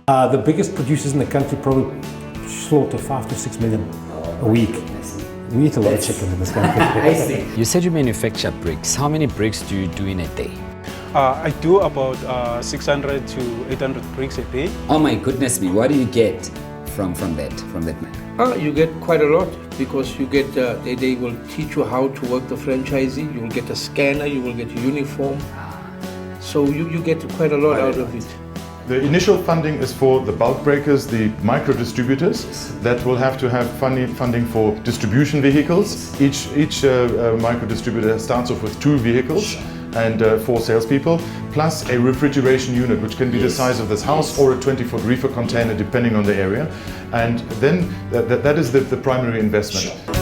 The biggest producers in the country probably slaughter 5 to 6 million a week. We eat a lot of chicken in this country. I see. You said you manufacture bricks. How many bricks do you do in a day? I do about 600 to 800 bricks a day. Oh my goodness me, what do you get from that man? You get quite a lot because you get, they will teach you how to work the franchisee, you will get a scanner, you will get a uniform. So you get quite a lot out of it. The initial funding is for the bulk breakers, the micro distributors that will have to have funding for distribution vehicles. Each micro distributor starts off with 2 vehicles and 4 salespeople, plus a refrigeration unit, which can be the size of this house or a 20-foot reefer container, depending on the area. And then that is the primary investment.